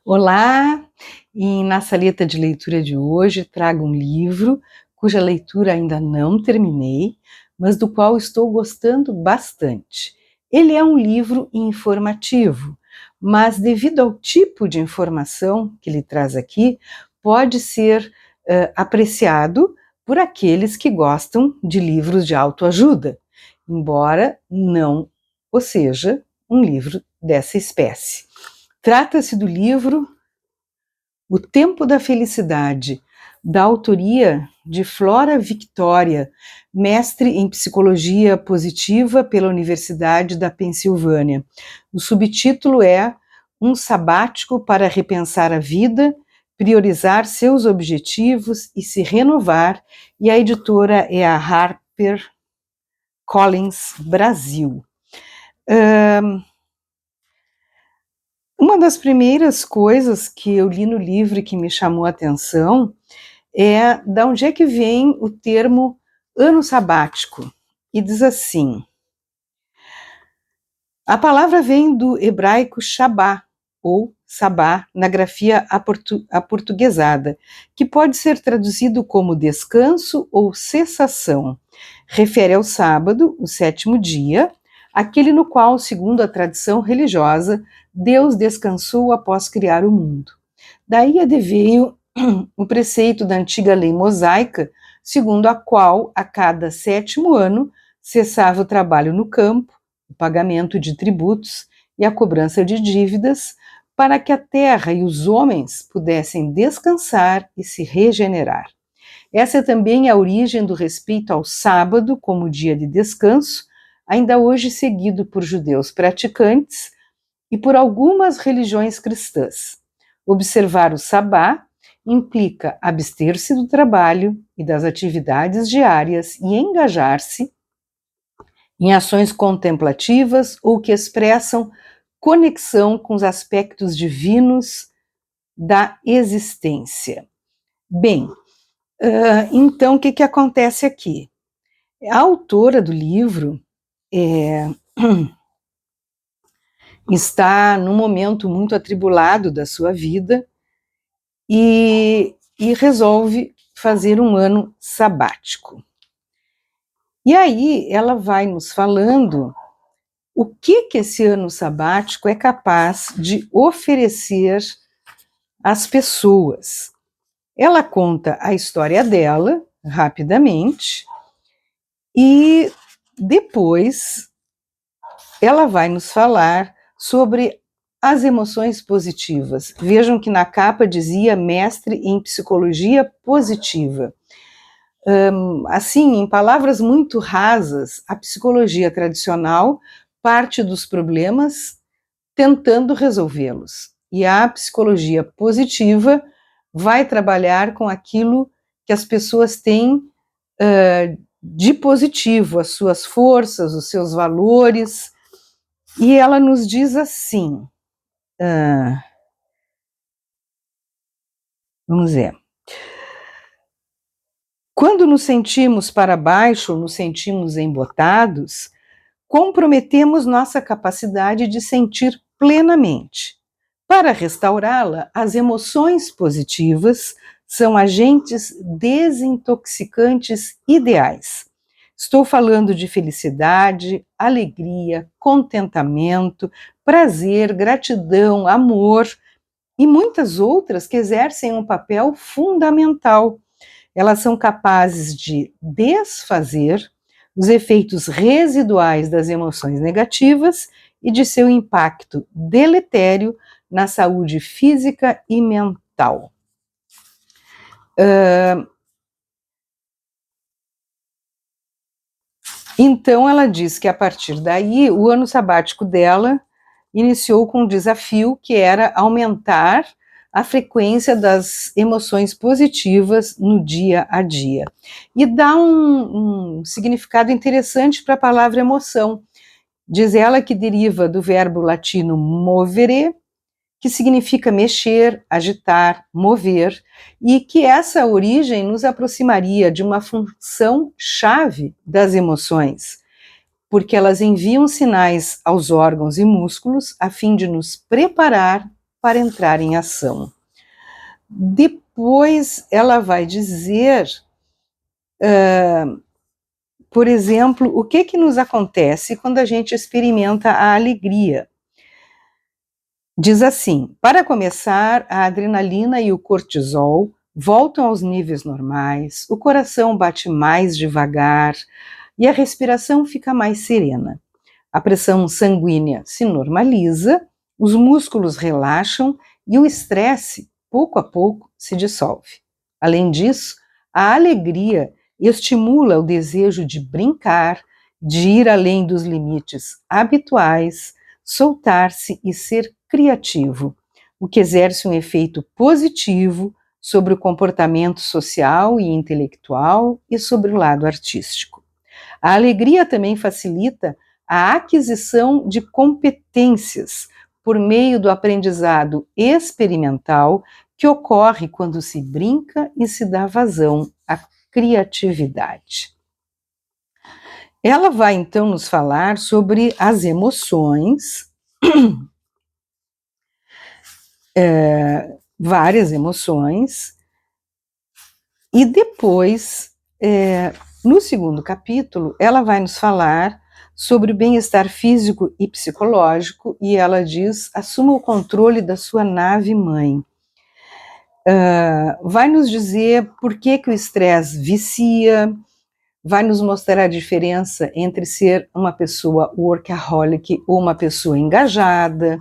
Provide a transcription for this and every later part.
Olá, e na saleta de leitura de hoje trago um livro cuja leitura ainda não terminei, mas do qual estou gostando bastante. Ele é um livro informativo, mas devido ao tipo de informação que ele traz aqui, pode ser apreciado por aqueles que gostam de livros de autoajuda, embora não o seja um livro dessa espécie. Trata-se do livro O Tempo da Felicidade, da autoria de Flora Victoria, mestre em Psicologia Positiva pela Universidade da Pensilvânia. O subtítulo é Um Sabático para Repensar a Vida, Priorizar Seus Objetivos e Se Renovar, e a editora é a Harper Collins Brasil. Uma das primeiras coisas que eu li no livro e que me chamou a atenção é de onde é que vem o termo ano sabático. E diz assim: a palavra vem do hebraico Shabá, ou Sabá, na grafia aportuguesada, que pode ser traduzido como descanso ou cessação. Refere ao sábado, o sétimo dia, aquele no qual, segundo a tradição religiosa, Deus descansou após criar o mundo. Daí adveio o preceito da antiga lei mosaica, segundo a qual, a cada sétimo ano, cessava o trabalho no campo, o pagamento de tributos e a cobrança de dívidas, para que a terra e os homens pudessem descansar e se regenerar. Essa é também a origem do respeito ao sábado como dia de descanso, ainda hoje seguido por judeus praticantes e por algumas religiões cristãs. Observar o sabá implica abster-se do trabalho e das atividades diárias e engajar-se em ações contemplativas ou que expressam conexão com os aspectos divinos da existência. Bem, então o que acontece aqui? A autora do livro está num momento muito atribulado da sua vida e resolve fazer um ano sabático. E aí ela vai nos falando o que esse ano sabático é capaz de oferecer às pessoas. Ela conta a história dela, rapidamente, e depois ela vai nos falar sobre as emoções positivas. Vejam que na capa dizia mestre em psicologia positiva. Assim, em palavras muito rasas, a psicologia tradicional parte dos problemas tentando resolvê-los. E a psicologia positiva vai trabalhar com aquilo que as pessoas têm de positivo, as suas forças, os seus valores. E ela nos diz assim, vamos ver. Quando nos sentimos para baixo, nos sentimos embotados, comprometemos nossa capacidade de sentir plenamente. Para restaurá-la, as emoções positivas são agentes desintoxicantes ideais. Estou falando de felicidade, alegria, contentamento, prazer, gratidão, amor e muitas outras que exercem um papel fundamental. Elas são capazes de desfazer os efeitos residuais das emoções negativas e de seu impacto deletério na saúde física e mental. Então ela diz que a partir daí o ano sabático dela iniciou com um desafio que era aumentar a frequência das emoções positivas no dia a dia. E dá um significado interessante para a palavra emoção. Diz ela que deriva do verbo latino movere, que significa mexer, agitar, mover, e que essa origem nos aproximaria de uma função chave das emoções, porque elas enviam sinais aos órgãos e músculos a fim de nos preparar para entrar em ação. Depois ela vai dizer, por exemplo, o que nos acontece quando a gente experimenta a alegria. Diz assim: para começar, a adrenalina e o cortisol voltam aos níveis normais, o coração bate mais devagar e a respiração fica mais serena. A pressão sanguínea se normaliza, os músculos relaxam e o estresse, pouco a pouco, se dissolve. Além disso, a alegria estimula o desejo de brincar, de ir além dos limites habituais, soltar-se e ser criativo, o que exerce um efeito positivo sobre o comportamento social e intelectual e sobre o lado artístico. A alegria também facilita a aquisição de competências por meio do aprendizado experimental que ocorre quando se brinca e se dá vazão à criatividade. Ela vai então nos falar sobre as emoções, várias emoções, e depois, no segundo capítulo, ela vai nos falar sobre o bem-estar físico e psicológico, e ela diz: assuma o controle da sua nave-mãe. Vai nos dizer por que o estresse vicia, vai nos mostrar a diferença entre ser uma pessoa workaholic ou uma pessoa engajada,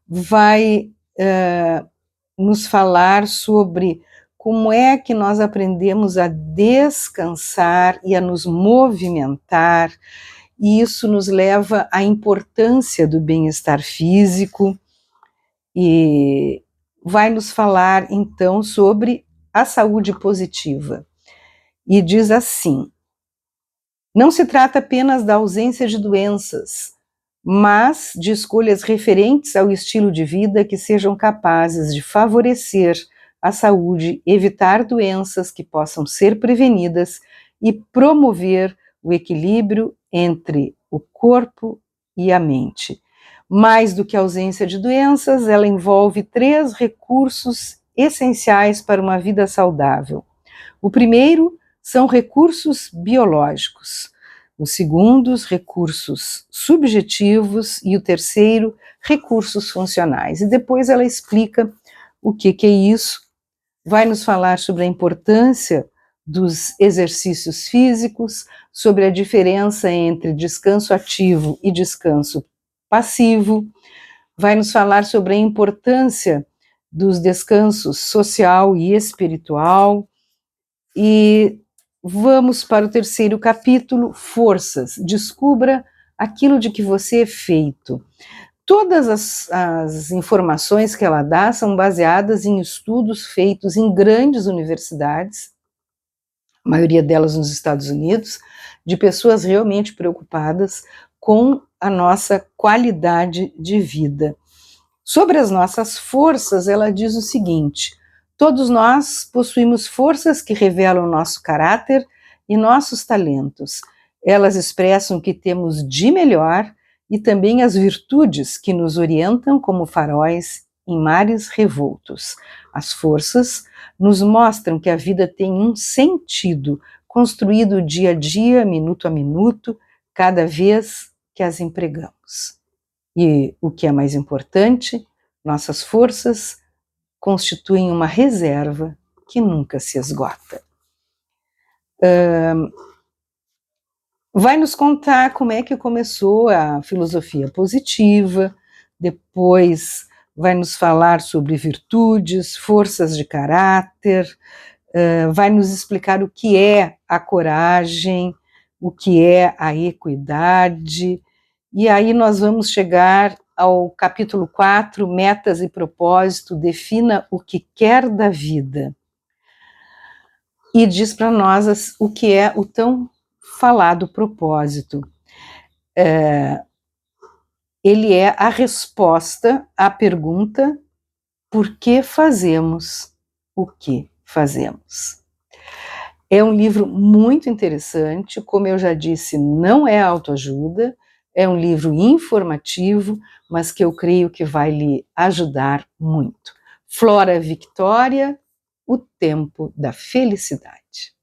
vai nos falar sobre como é que nós aprendemos a descansar e a nos movimentar, e isso nos leva à importância do bem-estar físico, e vai nos falar então sobre a saúde positiva. E diz assim: não se trata apenas da ausência de doenças, mas de escolhas referentes ao estilo de vida que sejam capazes de favorecer a saúde, evitar doenças que possam ser prevenidas e promover o equilíbrio entre o corpo e a mente. Mais do que a ausência de doenças, ela envolve 3 recursos essenciais para uma vida saudável. O primeiro são recursos biológicos, o segundo, os recursos subjetivos, e o terceiro, recursos funcionais. E depois ela explica o que é isso, vai nos falar sobre a importância dos exercícios físicos, sobre a diferença entre descanso ativo e descanso passivo, vai nos falar sobre a importância dos descansos social e espiritual, e vamos para o terceiro capítulo, forças. Descubra aquilo de que você é feito. Todas as informações que ela dá são baseadas em estudos feitos em grandes universidades, a maioria delas nos Estados Unidos, de pessoas realmente preocupadas com a nossa qualidade de vida. Sobre as nossas forças, ela diz o seguinte: todos nós possuímos forças que revelam nosso caráter e nossos talentos. Elas expressam o que temos de melhor e também as virtudes que nos orientam como faróis em mares revoltos. As forças nos mostram que a vida tem um sentido, construído dia a dia, minuto a minuto, cada vez que as empregamos. E o que é mais importante, nossas forças constituem uma reserva que nunca se esgota. Vai nos contar como é que começou a filosofia positiva, depois vai nos falar sobre virtudes, forças de caráter, vai nos explicar o que é a coragem, o que é a equidade, e aí nós vamos chegar ao capítulo 4, metas e propósito, defina o que quer da vida. E diz para nós o que é o tão falado propósito. Ele é a resposta à pergunta: por que fazemos o que fazemos? É um livro muito interessante, como eu já disse, não é autoajuda, É um livro informativo, mas que eu creio que vai lhe ajudar muito. Flora Victoria, O Tempo da Felicidade.